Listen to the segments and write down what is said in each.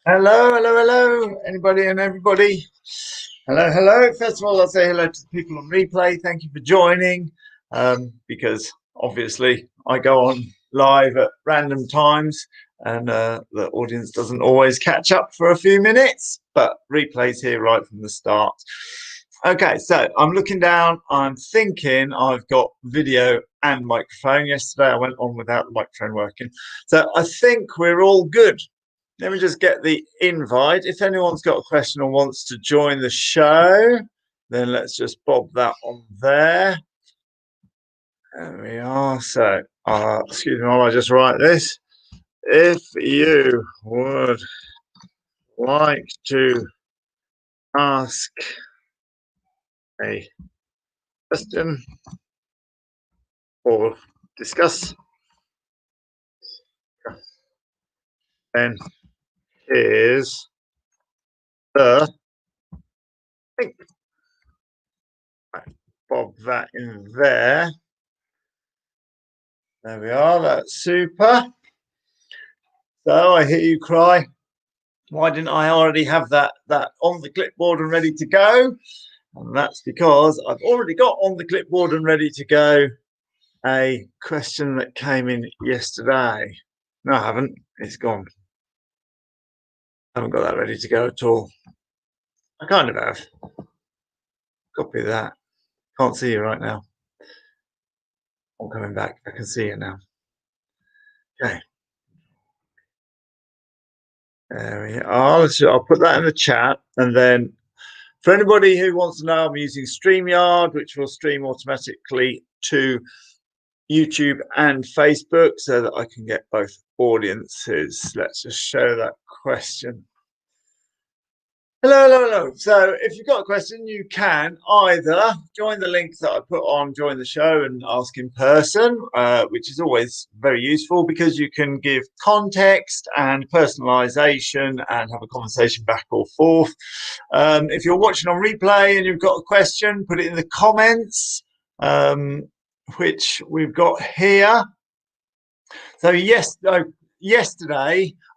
Hello, hello, hello, anybody and everybody. Hello, hello. First of all, I'll say hello to the people on replay. Thank you for joining, because obviously I go on live at random times and the audience doesn't always catch up for a few minutes, but replay's here right from the start. Okay, so I'm looking down. I'm thinking I've got video and microphone. Yesterday I went on without the microphone working. So I think we're all good. Let me just get the invite. If anyone's got a question or wants to join the show, then let's just bob that on there. There we are. So, excuse me while I just write this. If you would like to ask a question or discuss, then here's the link. Bob that in there. There we are. That's super. So I hear you cry. Why didn't I already have that on the clipboard and ready to go? And that's because I've already got on the clipboard and ready to go a question that came in yesterday. No, I haven't. It's gone. I haven't got that ready to go at all. I kind of have. Copy that. Can't see you right now. I'm coming back. I can see you now. Okay. There we are. I'll put that in the chat. And then for anybody who wants to know, I'm using StreamYard, which will stream automatically to YouTube and Facebook so that I can get both audiences. Let's just show that question. Hello, hello, hello. So if you've got a question, you can either join the link that I put on Join the Show and ask in person, which is always very useful because you can give context and personalization and have a conversation back or forth. If you're watching on replay and you've got a question, put it in the comments, which we've got here. So yesterday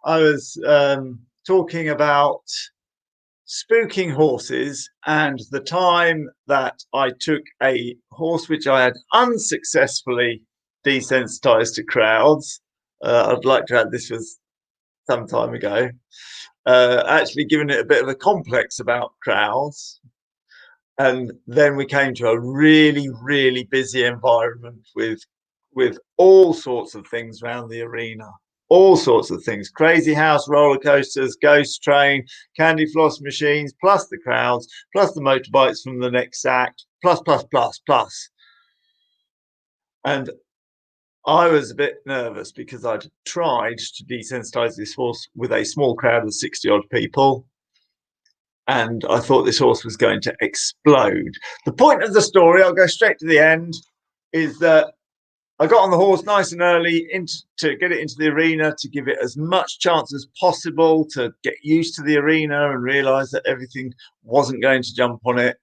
I was talking about spooking horses and the time that I took a horse which I had unsuccessfully desensitized to crowds. I'd like to add this was some time ago. Actually given it a bit of a complex about crowds. And then we came to a really, really busy environment with all sorts of things around the arena. All sorts of things, crazy house, roller coasters, ghost train, candy floss machines, plus the crowds, plus the motorbikes from the next act, plus. And I was a bit nervous because I'd tried to desensitize this horse with a small crowd of 60 odd people. And I thought this horse was going to explode. The point of the story, I'll go straight to the end, is that I got on the horse nice and early to get it into the arena, to give it as much chance as possible to get used to the arena and realize that everything wasn't going to jump on it.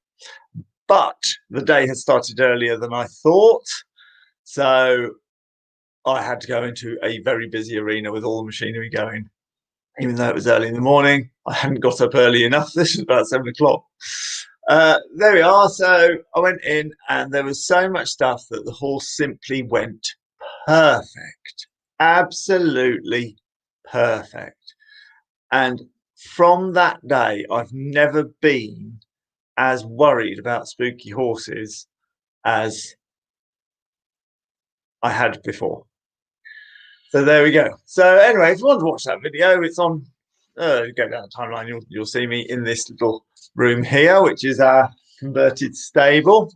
But the day had started earlier than I thought. So I had to go into a very busy arena with all the machinery going. Even though it was early in the morning, I hadn't got up early enough. This was about 7 o'clock. There we are. So I went in and there was so much stuff that the horse simply went perfect. Absolutely perfect. And from that day, I've never been as worried about spooky horses as I had before. So there we go. So anyway, if you want to watch that video, it's on. Go down the timeline. You'll see me in this little room here, which is our converted stable,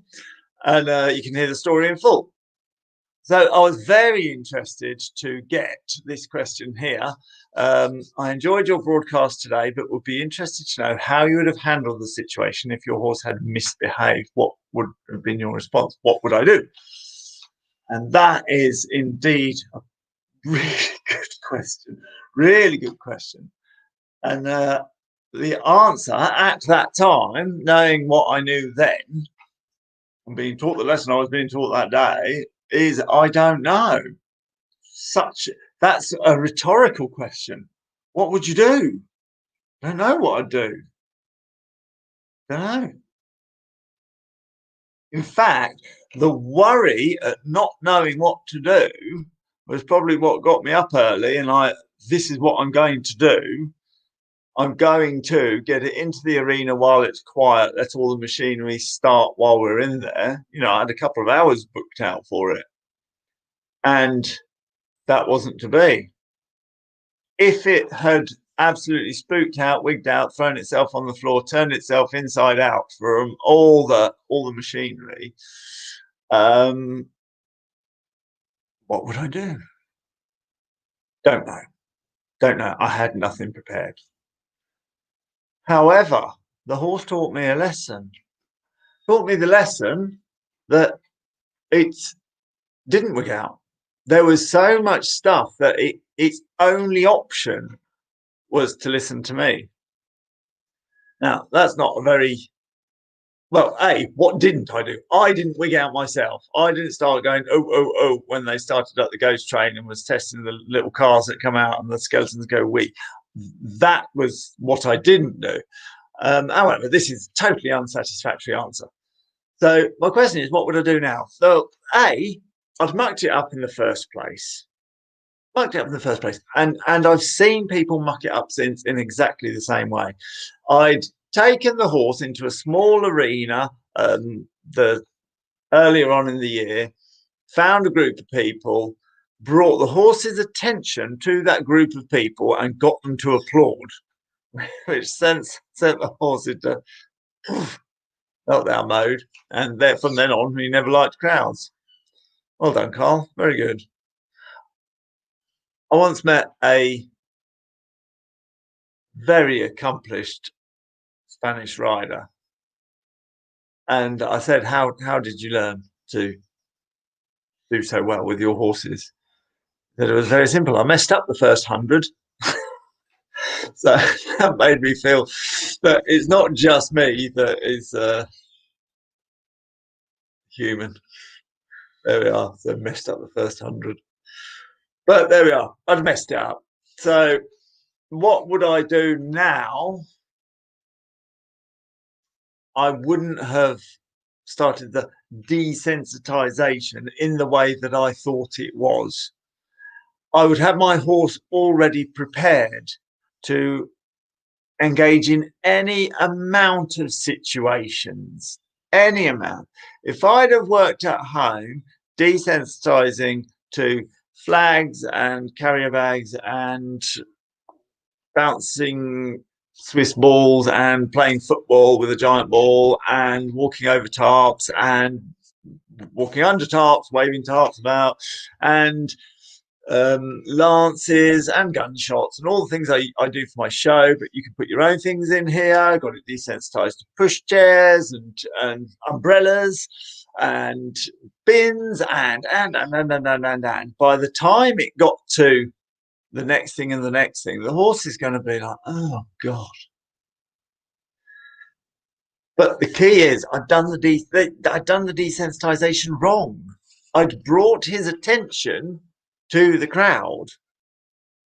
and you can hear the story in full. So I was very interested to get this question here. I enjoyed your broadcast today, but would be interested to know how you would have handled the situation if your horse had misbehaved. What would have been your response? What would I do? And that is indeed a really good question. Really good question. And the answer at that time, knowing what I knew then, and being taught the lesson I was being taught that day, is I don't know. That's a rhetorical question. What would you do? Don't know what I'd do. Don't know. In fact, the worry at not knowing what to do was probably what got me up early. And this is what I'm going to do. I'm going to get it into the arena while it's quiet. Let all the machinery start while we're in there. I had a couple of hours booked out for it. And that wasn't to be. If it had absolutely spooked out, wigged out, thrown itself on the floor, turned itself inside out from all the machinery, what would I do? Don't know. Don't know. I had nothing prepared. However, the horse taught me a lesson. Taught me the lesson that it didn't wig out. There was so much stuff that its only option was to listen to me. Now, that's not a very well, what didn't I do? I didn't wig out myself. I didn't start going, oh, oh, oh, when they started up the ghost train and was testing the little cars that come out and the skeletons go wee. That was what I didn't do. However, this is a totally unsatisfactory answer. So my question is, what would I do now? So, I'd mucked it up in the first place. And I've seen people muck it up since in exactly the same way. I'd taken the horse into a small arena earlier on in the year, found a group of people, brought the horse's attention to that group of people and got them to applaud, which sent the horse into meltdown mode. And from then on, he never liked crowds. Well done, Karl. Very good. I once met a very accomplished Spanish rider, and I said, "How did you learn to do so well with your horses?" That it was very simple. I messed up the first 100, so that made me feel that it's not just me that is human. There we are. So messed up the first 100, but there we are. I'd messed it up. So what would I do now? I wouldn't have started the desensitization in the way that I thought it was. I would have my horse already prepared to engage in any amount of situations, any amount. If I'd have worked at home, desensitizing to flags and carrier bags and bouncing Swiss balls and playing football with a giant ball and walking over tarps and walking under tarps, waving tarps about, and lances and gunshots and all the things I do for my show, but you can put your own things in here. I got it desensitized to push chairs and umbrellas and bins and by the time it got to the next thing and the next thing, the horse is going to be like, oh God. But the key is I'd done the desensitization wrong. I'd brought his attention to the crowd.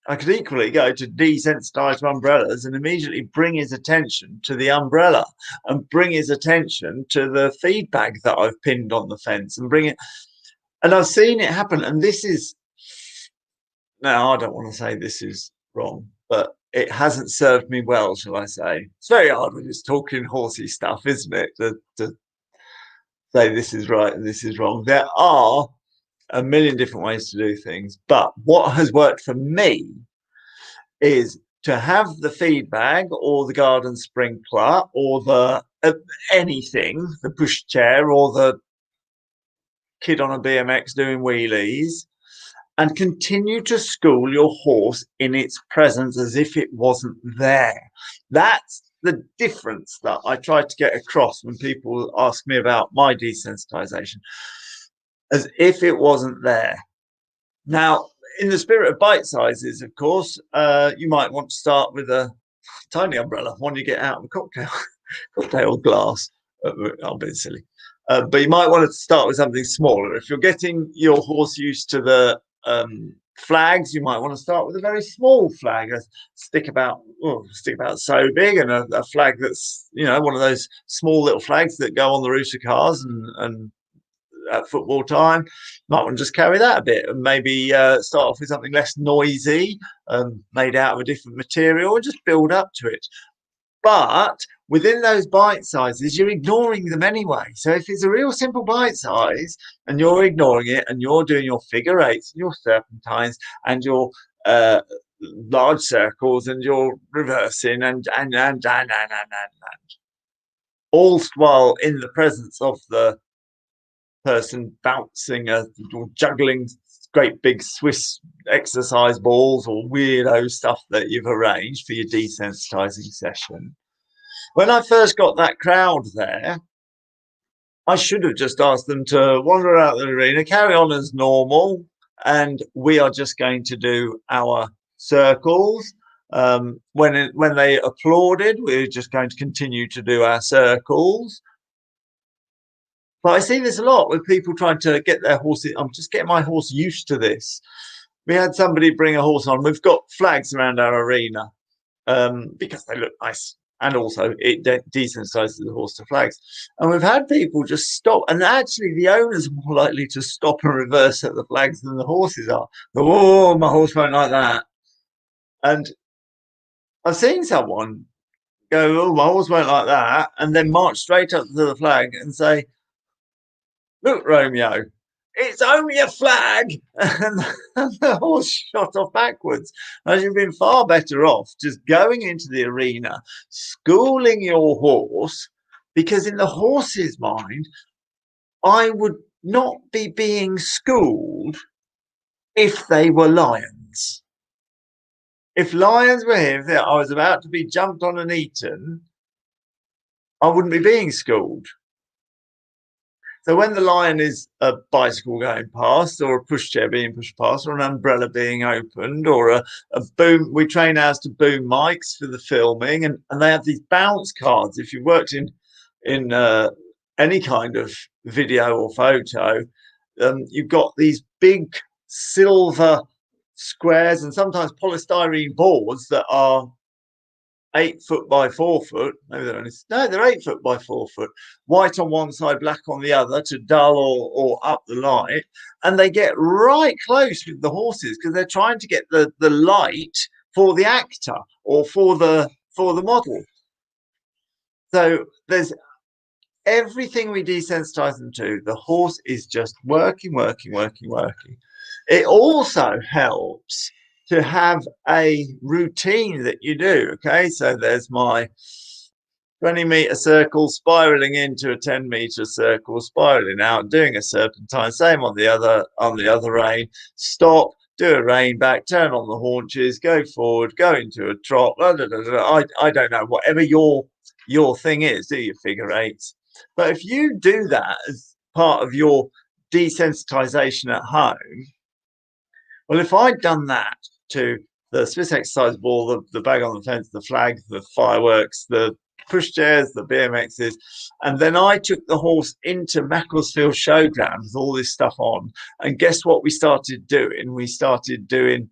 I could equally go to desensitize umbrellas and immediately bring his attention to the umbrella and bring his attention to the feed bag that I've pinned on the fence and bring it. And I've seen it happen. And this is, now I don't want to say this is wrong, but it hasn't served me well, shall I say. It's very hard when it's talking horsey stuff, isn't it? To say this is right and this is wrong. There are a million different ways to do things, but what has worked for me is to have the feed bag or the garden sprinkler or the anything, the push chair or the kid on a BMX doing wheelies, and continue to school your horse in its presence as if it wasn't there. That's the difference that I try to get across when people ask me about my desensitization, as if it wasn't there. Now, in the spirit of bite sizes, of course, you might want to start with a tiny umbrella, one you get out of a cocktail glass. I'm being silly. But you might want to start with something smaller. If you're getting your horse used to the Flags, you might want to start with a very small flag, a stick about so big, and a flag that's, one of those small little flags that go on the roofs of cars and at football time. Might want to just carry that a bit and maybe start off with something less noisy, made out of a different material, and just build up to it. But within those bite sizes, you're ignoring them anyway. So if it's a real simple bite size and you're ignoring it and you're doing your figure eights and your serpentines and your large circles and your reversing and all while in the presence of the person bouncing or juggling great big Swiss exercise balls or weirdo stuff that you've arranged for your desensitizing session. When I first got that crowd there, I should have just asked them to wander out the arena, carry on as normal, and we are just going to do our circles. When they applauded, we're just going to continue to do our circles. But I see this a lot with people trying to get their horses. I'm just getting my horse used to this. We had somebody bring a horse on. We've got flags around our arena because they look nice. And also it desensitizes the horse to flags. And we've had people just stop. And actually the owners are more likely to stop and reverse at the flags than the horses are. Oh, my horse won't like that. And I've seen someone go, oh, my horse won't like that. And then march straight up to the flag and say, look, Romeo, it's only a flag. And the horse shot off backwards. Now, you've been far better off just going into the arena, schooling your horse, because in the horse's mind, I would not be being schooled if they were lions. If lions were here, if I was about to be jumped on and eaten, I wouldn't be being schooled. So when the lion is a bicycle going past, or a pushchair being pushed past, or an umbrella being opened, or a boom, we train ours to boom mics for the filming, and they have these bounce cards. If you've worked in any kind of video or photo, you've got these big silver squares and sometimes polystyrene boards that are 8 foot by 4 foot. Maybe they're 8 foot by 4 foot. White on one side, black on the other to dull or up the light. And they get right close with the horses because they're trying to get the light for the actor or for the model. So there's everything we desensitize them to. The horse is just working. It also helps to have a routine that you do. Okay, so there's my 20-meter circle spiraling into a 10-meter circle, spiraling out, doing a serpentine. Same on the other rein. Stop, do a rein back, turn on the haunches, go forward, go into a trot. Blah, blah, blah, blah. I don't know, whatever your thing is, do your figure eights. But if you do that as part of your desensitization at home, well, if I'd done that to the Swiss exercise ball, the bag on the fence, the flag, the fireworks, the pushchairs, the BMXs, and then I took the horse into Macclesfield Showground with all this stuff on, and guess what we started doing? We started doing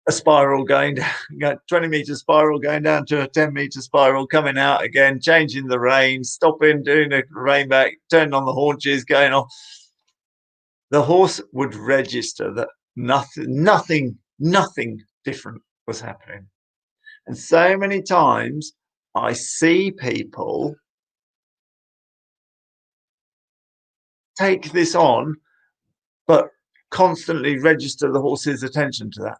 a spiral going down, 20-meter spiral going down to a 10-meter spiral, coming out again, changing the rein, stopping, doing a rein back, turning on the haunches, going off. The horse would register that nothing different was happening. And so many times I see people take this on, but constantly register the horse's attention to that.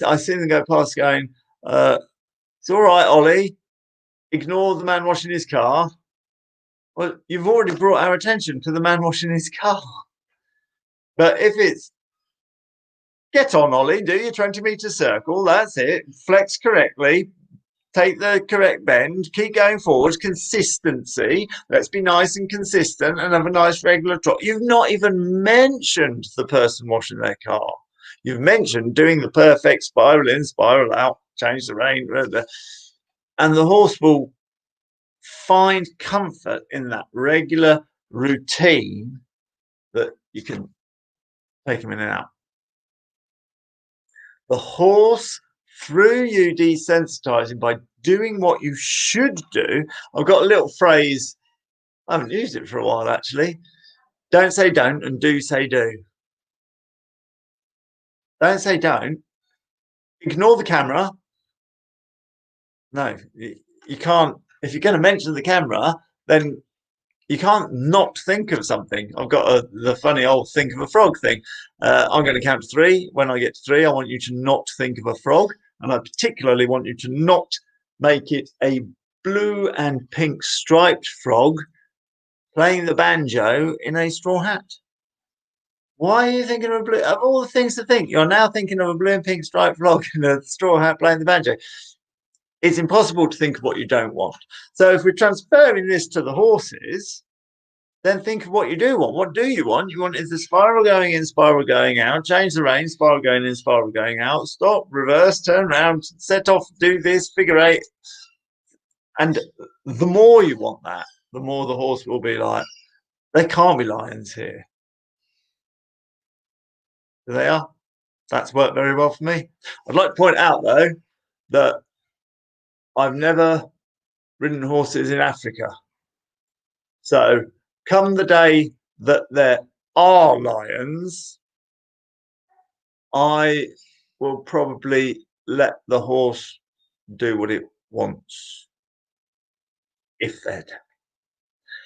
I see them go past going, it's all right, Ollie, ignore the man washing his car. Well, you've already brought our attention to the man washing his car. But if it's, get on, Ollie, do your 20-meter circle, that's it, flex correctly, take the correct bend, keep going forward, consistency, let's be nice and consistent and have a nice regular trot. You've not even mentioned the person washing their car. You've mentioned doing the perfect spiral in, spiral out, change the rein, and the horse will find comfort in that regular routine that you can take them in and out. The horse, through you desensitizing by doing what you should do. I've got a little phrase, I haven't used it for a while actually. Don't say don't and do say do. Don't say don't. Ignore the camera. No, you can't. If you're going to mention the camera, then you can't not think of something. I've got the funny old think of a frog thing. I'm going to count to three. When I get to three, I want you to not think of a frog. And I particularly want you to not make it a blue and pink striped frog playing the banjo in a straw hat. Why are you thinking of a blue? Of all the things to think, you're now thinking of a blue and pink striped frog in a straw hat playing the banjo. It's impossible to think of what you don't want. So if we're transferring this to the horses, then think of what you do want. What do you want? You want is the spiral going in, spiral going out, change the rein, spiral going in, spiral going out, stop, reverse, turn around, set off, do this, figure eight. And the more you want that, the more the horse will be like, there can't be lions here. There they are. That's worked very well for me. I'd like to point out, though, that I've never ridden horses in Africa. So come the day that there are lions, I will probably let the horse do what it wants if they're attacking.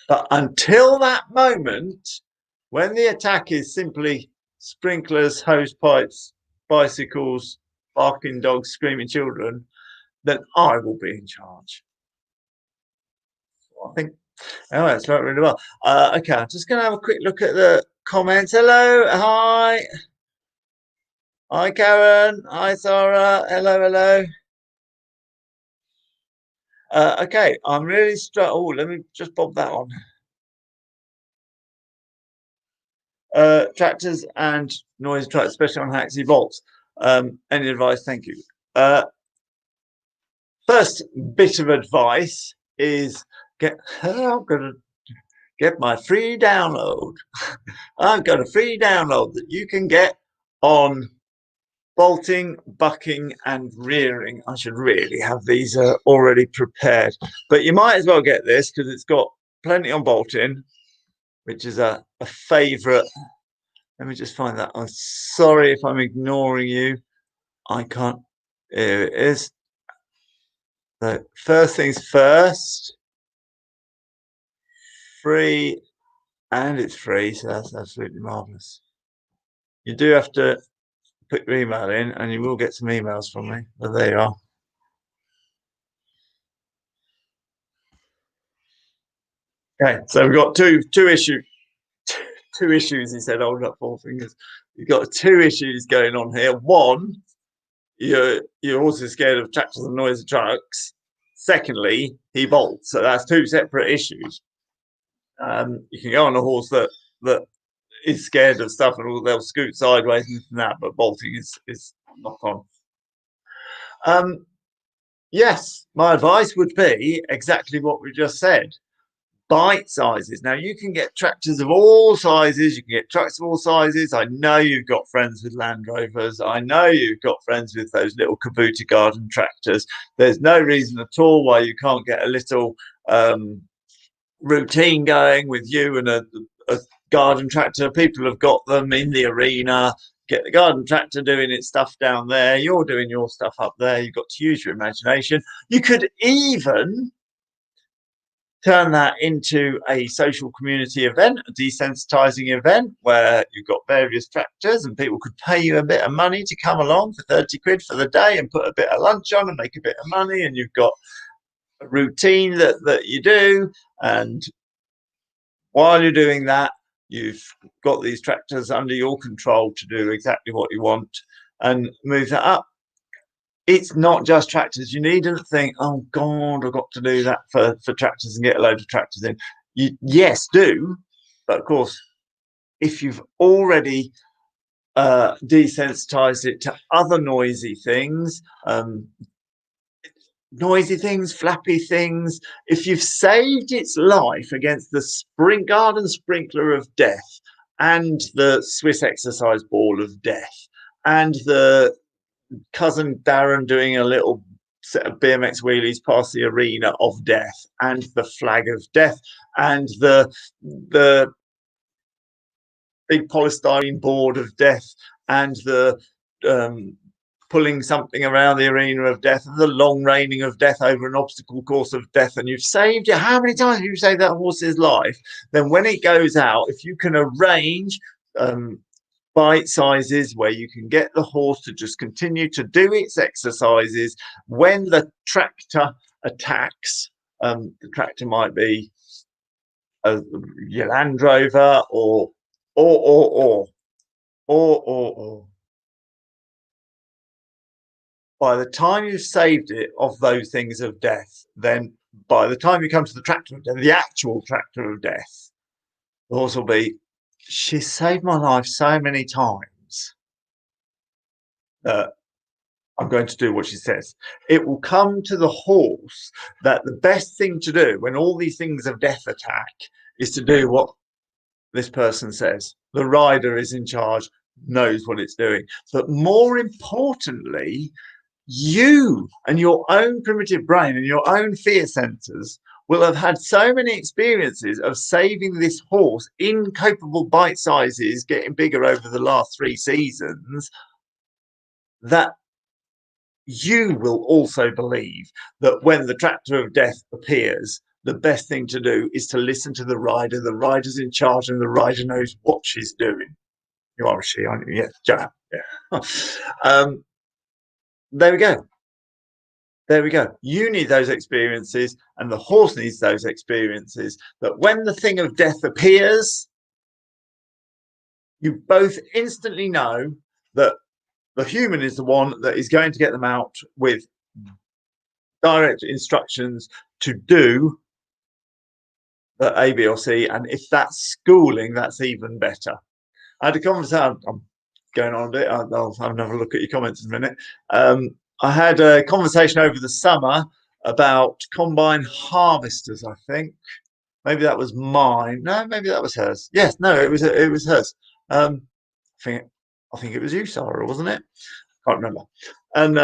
But until that moment, when the attack is simply sprinklers, hose pipes, bicycles, barking dogs, screaming children, then I will be in charge. I think, oh, it's worked really well. Okay, I'm just going to have a quick look at the comments. Hello, hi. Hi, Karen. Hi, Sarah. Hello, hello. Okay, I'm really struck. Oh, let me just bob that on. Tractors and noise trucks, especially on Haxie Volts. Any advice? Thank you. First bit of advice is I'm going to get my free download. I've got a free download that you can get on bolting, bucking, and rearing. I should really have these already prepared, but you might as well get this because it's got plenty on bolting, which is a favorite. Let me just find that. I'm sorry if I'm ignoring you. I can't. Here it is. So first things first, free, and it's free, so that's absolutely marvelous. You do have to put your email in, and you will get some emails from me. But there you are. Okay, so we've got two issues. Two issues. He said, "Hold up, four fingers." You've got two issues going on here. One, you're also scared of tractors and noisy trucks. Secondly, he bolts. So that's two separate issues. You can go on a horse that is scared of stuff and they'll scoot sideways and that, but bolting is not on. Yes, my advice would be exactly what we just said. Bite sizes. Now you can get tractors of all sizes, you can get trucks of all sizes. I know you've got friends with Land Rovers. I know you've got friends with those little Kubota garden tractors. There's no reason at all why you can't get a little routine going with you and a garden tractor. People have got them in the arena. Get the garden tractor doing its stuff down there. You're doing your stuff up there. You've got to use your imagination. You could even turn that into a social community event, a desensitizing event where you've got various tractors and people could pay you a bit of money to come along for 30 quid for the day and put a bit of lunch on and make a bit of money. And you've got a routine that you do. And while you're doing that, you've got these tractors under your control to do exactly what you want and move that up. It's not just tractors. You needn't think, oh God, I've got to do that for tractors and get a load of tractors in. Yes, do. But of course, if you've already desensitized it to other noisy things, flappy things, if you've saved its life against the garden sprinkler of death and the Swiss exercise ball of death and the cousin Darren doing a little set of BMX wheelies past the arena of death and the flag of death and the big polystyrene board of death and the um, pulling something around the arena of death and the long reining of death over an obstacle course of death, and you've saved it. How many times have you saved that horse's life? Then when it goes out, if you can arrange bite sizes where you can get the horse to just continue to do its exercises, when the tractor attacks, the tractor might be a Land Rover or by the time you've saved it of those things of death, then by the time you come to the tractor of death, the actual tractor of death, the horse will be, she saved my life so many times that I'm going to do what she says. It will come to the horse that the best thing to do when all these things of death attack is to do what this person says. The rider is in charge, knows what it's doing. But more importantly, you and your own primitive brain and your own fear centers will have had so many experiences of saving this horse in capable bite sizes, getting bigger over the last 3 seasons, that you will also believe that when the tractor of death appears, the best thing to do is to listen to the rider. The rider's in charge and the rider knows what she's doing. You are a she, aren't you? Yes, Joanne. Yeah. There we go. There we go. You need those experiences, and the horse needs those experiences. That when the thing of death appears, you both instantly know that the human is the one that is going to get them out with direct instructions to do the A, B, or C. And if that's schooling, that's even better. I had a conversation. I'm going on a bit. I'll have another look at your comments in a minute. I had a conversation over the summer about combine harvesters. I think maybe that was mine. No, maybe that was hers. Yes, no, it was hers. I think it was you, Sarah, wasn't it? Can't remember. And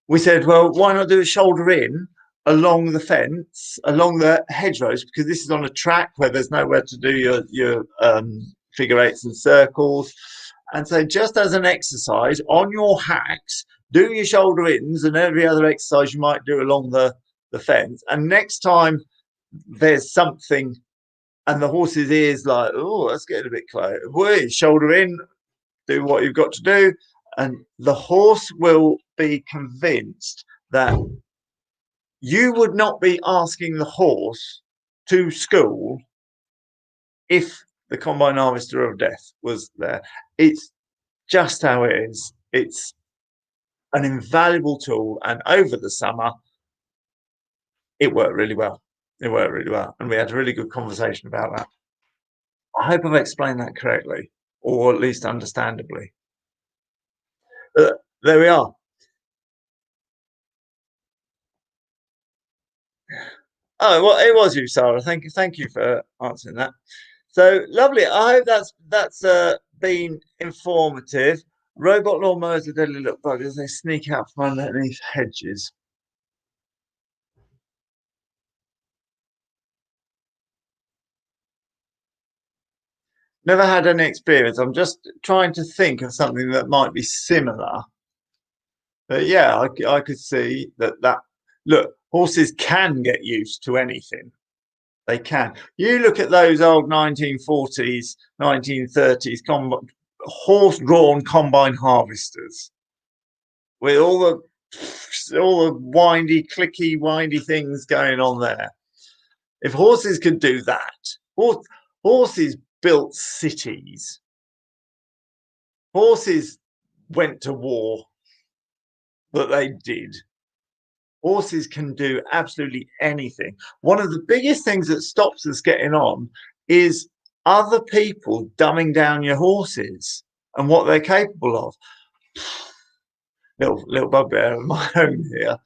we said, well, why not do a shoulder in along the fence, along the hedgerows, because this is on a track where there's nowhere to do your figure eights and circles. And so just as an exercise on your hacks, do your shoulder ins and every other exercise you might do along the fence. And next time there's something and the horse's ears like, oh, that's getting a bit close. Wait, shoulder in, do what you've got to do. And the horse will be convinced that you would not be asking the horse to school if the combine harvester of death was there. It's just how it is. It's an invaluable tool, and over the summer it worked really well. It worked really well, and we had a really good conversation about that. I hope I've explained that correctly, or at least understandably. There we are. Oh, well, it was you, Sarah. Thank you for answering that. So lovely. I hope that's been informative. Robot lawnmowers are deadly little buggers. They sneak out from underneath hedges. Never had any experience. I'm just trying to think of something that might be similar. But yeah, I could see that. Look, horses can get used to anything. They can. You look at those old 1940s, 1930s horse-drawn combine harvesters with all the windy, clicky, windy things going on there. If horses could do that, horses built cities. Horses went to war, but they did. Horses can do absolutely anything. One of the biggest things that stops us getting on is other people dumbing down your horses and what they're capable of. Little bugbear of my own here.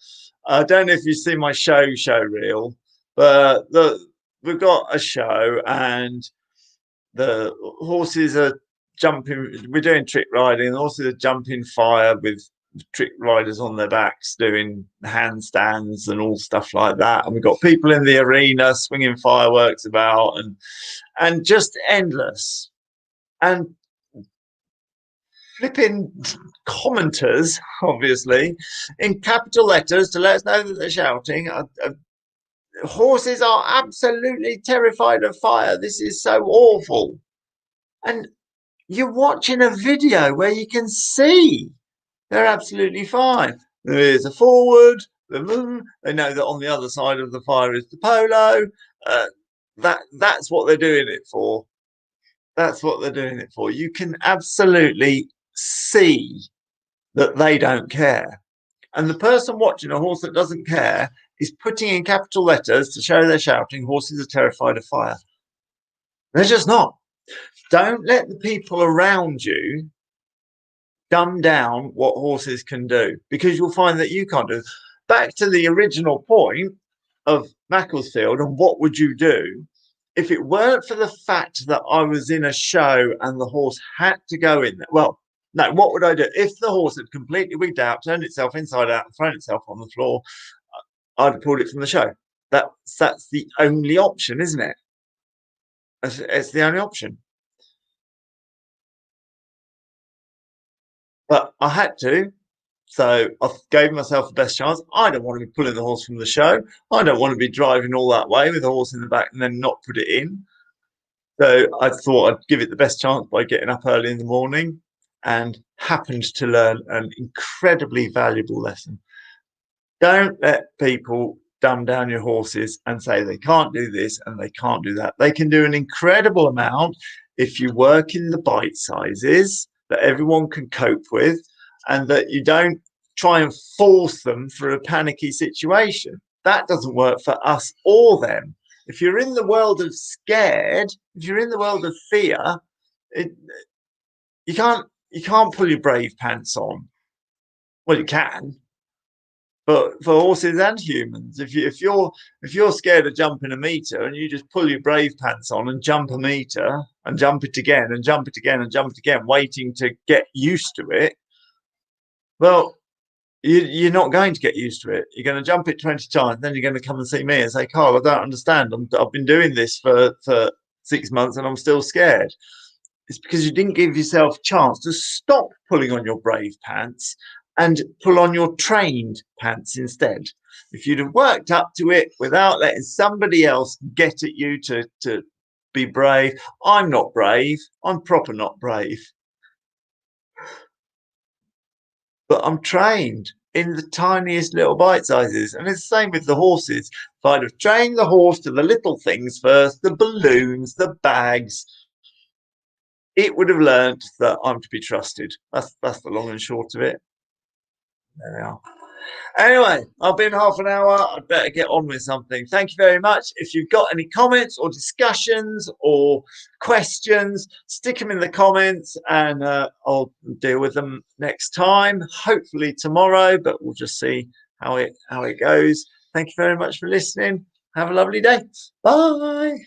I don't know if you've seen my show reel, but we've got a show and the horses are jumping. We're doing trick riding. The horses are jumping fire with trick riders on their backs doing handstands and all stuff like that, and we've got people in the arena swinging fireworks about, and just endless. And flipping commenters, obviously, in capital letters to let us know that they're shouting. Horses are absolutely terrified of fire. This is so awful. And you're watching a video where you can see they're absolutely fine. There is a forward. They know that on the other side of the fire is the polo. That's what they're doing it for. That's what they're doing it for. You can absolutely see that they don't care. And the person watching a horse that doesn't care is putting in capital letters to show they're shouting, horses are terrified of fire. They're just not. Don't let the people around you dumb down what horses can do, because you'll find that you can't do. Back to the original point of Macclesfield and what would you do if it weren't for the fact that I was in a show and the horse had to go in there. Well, no, what would I do if the horse had completely wigged out, turned itself inside out and thrown itself on the floor? I'd have pulled it from the show. That's the only option, isn't it? It's the only option. But I had to, so I gave myself the best chance. I don't want to be pulling the horse from the show. I don't want to be driving all that way with the horse in the back and then not put it in. So I thought I'd give it the best chance by getting up early in the morning, and happened to learn an incredibly valuable lesson. Don't let people dumb down your horses and say they can't do this and they can't do that. They can do an incredible amount if you work in the bite sizes that everyone can cope with, and that you don't try and force them through a panicky situation. That doesn't work for us or them. If you're in the world of scared, if you're in the world of fear, you can't pull your brave pants on. Well, you can, but for horses and humans, if you're scared of jumping a meter and you just pull your brave pants on and jump a meter and jump it again and jump it again and jump it again, waiting to get used to it, well, you're not going to get used to it. You're going to jump it 20 times, then you're going to come and see me and say, Carl, I don't understand. I've been doing this for 6 months and I'm still scared. It's because you didn't give yourself a chance to stop pulling on your brave pants and pull on your trained pants instead. If you'd have worked up to it without letting somebody else get at you to be brave. I'm not brave. I'm proper not brave. But I'm trained in the tiniest little bite sizes. And it's the same with the horses. If I'd have trained the horse to the little things first, the balloons, the bags, it would have learned that I'm to be trusted. That's the long and short of it. There we are. Anyway, I've been half an hour. I'd better get on with something. Thank you very much. If you've got any comments or discussions or questions, stick them in the comments and I'll deal with them next time. Hopefully tomorrow, but we'll just see how it goes. Thank you very much for listening. Have a lovely day. Bye.